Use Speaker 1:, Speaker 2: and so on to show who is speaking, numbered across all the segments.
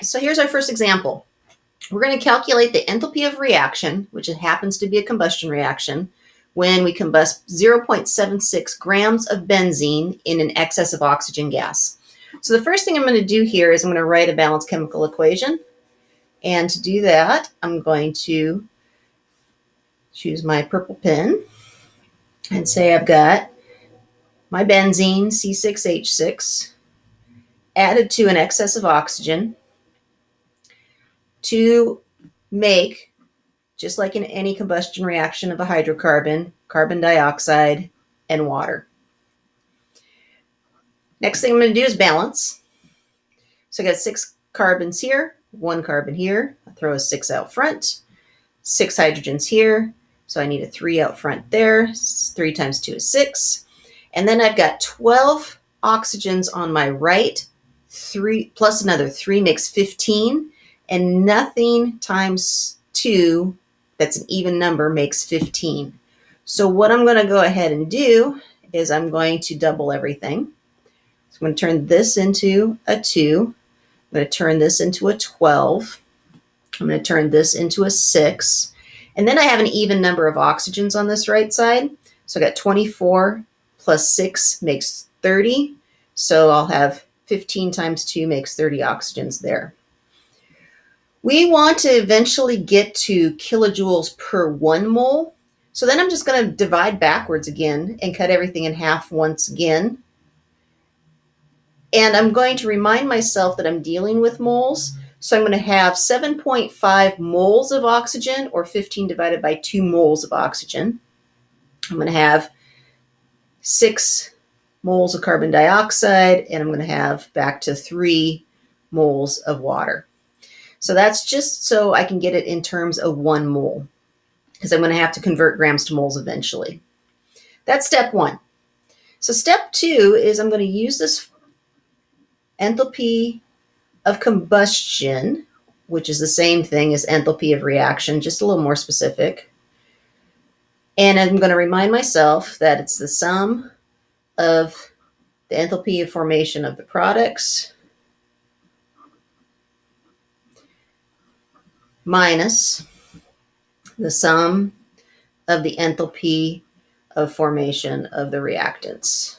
Speaker 1: so here's our first example. We're going to calculate the enthalpy of reaction, which it happens to be a combustion reaction, when we combust 0.76 grams of benzene in an excess of oxygen gas. So the first thing I'm going to do here is I'm going to write a balanced chemical equation. And to do that, I'm going to choose my purple pen and say I've got my benzene, C6H6, added to an excess of oxygen to make, just like in any combustion reaction of a hydrocarbon, carbon dioxide and water. Next thing I'm going to do is balance. So I got 6 carbons here, 1 carbon here. I'll throw a 6 out front, 6 hydrogens here. So I need a 3 out front there. 3 times 2 is 6. And then I've got 12 oxygens on my right. 3 plus another 3 makes 15. And nothing times 2, that's an even number, makes 15. So what I'm going to go ahead and do is I'm going to double everything. So I'm going to turn this into a 2. I'm going to turn this into a 12. I'm going to turn this into a 6. And then I have an even number of oxygens on this right side. So I got 24 plus 6 makes 30. So I'll have 15 times 2 makes 30 oxygens there. We want to eventually get to kilojoules per 1 mole. So then I'm just going to divide backwards again and cut everything in half once again. And I'm going to remind myself that I'm dealing with moles. So I'm going to have 7.5 moles of oxygen, or 15 divided by 2 moles of oxygen. I'm going to have 6 moles of carbon dioxide, and I'm going to have back to 3 moles of water. So that's just so I can get it in terms of 1 mole, because I'm going to have to convert grams to moles eventually. That's step 1. So step 2 is I'm going to use this enthalpy of combustion, which is the same thing as enthalpy of reaction, just a little more specific. And I'm going to remind myself that it's the sum of the enthalpy of formation of the products minus the sum of the enthalpy of formation of the reactants.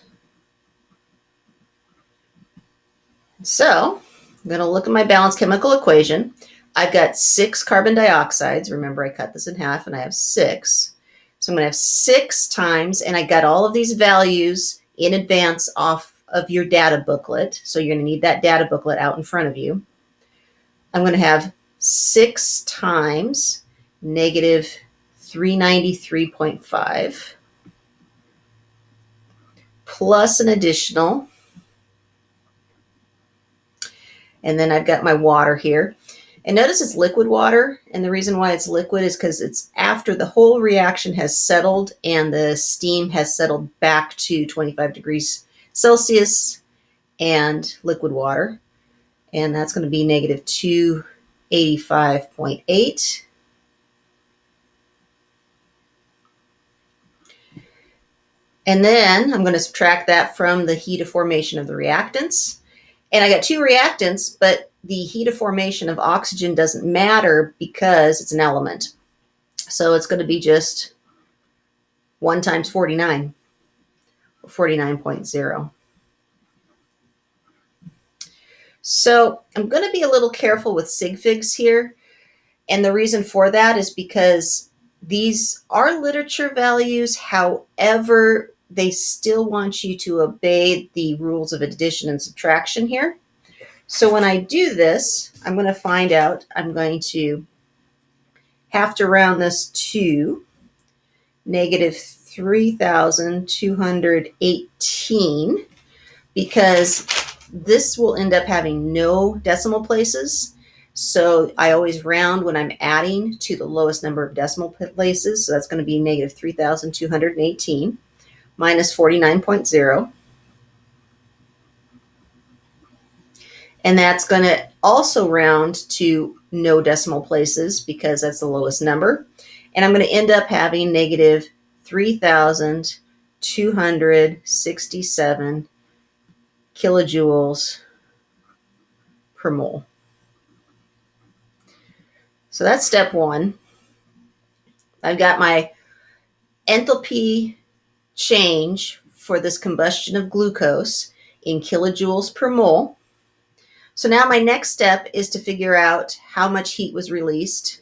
Speaker 1: So I'm going to look at my balanced chemical equation. I've got 6 carbon dioxides. Remember, I cut this in half and I have 6. So I'm going to have 6 times, and I got all of these values in advance off of your data booklet. So you're going to need that data booklet out in front of you. I'm going to have 6 times negative 393.5 plus an additional. And then I've got my water here. And notice it's liquid water. And the reason why it's liquid is because it's after the whole reaction has settled and the steam has settled back to 25 degrees Celsius and liquid water. And that's going to be negative 285.8. And then I'm going to subtract that from the heat of formation of the reactants. And I got 2 reactants, but the heat of formation of oxygen doesn't matter because it's an element. So it's going to be just 1 times 49, 49.0. So I'm going to be a little careful with sig figs here. And the reason for that is because these are literature values. However, they still want you to obey the rules of addition and subtraction here. So when I do this, I'm going to find out I'm going to have to round this to negative 3,218 because this will end up having no decimal places. So I always round when I'm adding to the lowest number of decimal places. So that's going to be negative 3,218 minus 49.0. And that's going to also round to no decimal places because that's the lowest number. And I'm going to end up having negative 3,267 kilojoules per mole. So that's step one. I've got my enthalpy change for this combustion of glucose in kilojoules per mole. So now my next step is to figure out how much heat was released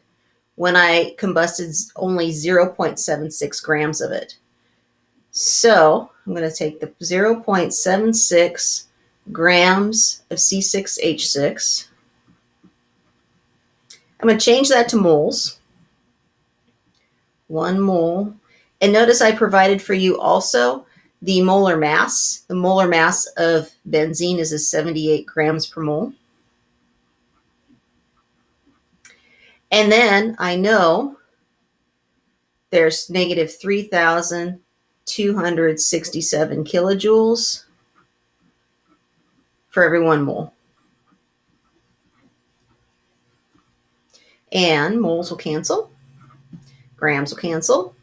Speaker 1: when I combusted only 0.76 grams of it. So I'm going to take the 0.76 grams of C6H6. I'm going to change that to moles. 1 mole. And notice I provided for you also the molar mass. The molar mass of benzene is 78 grams per mole. And then I know there's negative 3,267 kilojoules for every 1 mole. And moles will cancel. Grams will cancel.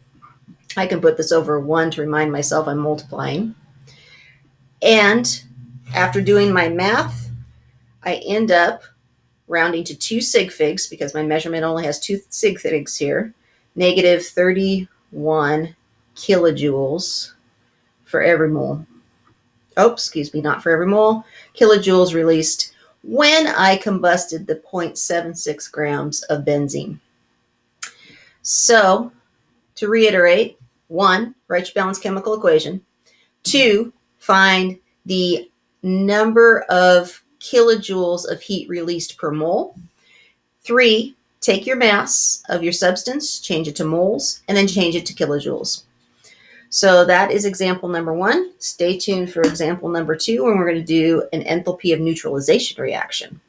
Speaker 1: I can put this over 1 to remind myself I'm multiplying. And after doing my math, I end up rounding to 2 sig figs because my measurement only has 2 sig figs here. Negative 31 kilojoules for every mole. Oh, excuse me, not for every mole. Kilojoules released when I combusted the 0.76 grams of benzene. So, to reiterate, 1, write your balanced chemical equation. 2, find the number of kilojoules of heat released per mole. 3, take your mass of your substance, change it to moles, and then change it to kilojoules. So that is example number 1. Stay tuned for example number 2, when we're going to do an enthalpy of neutralization reaction.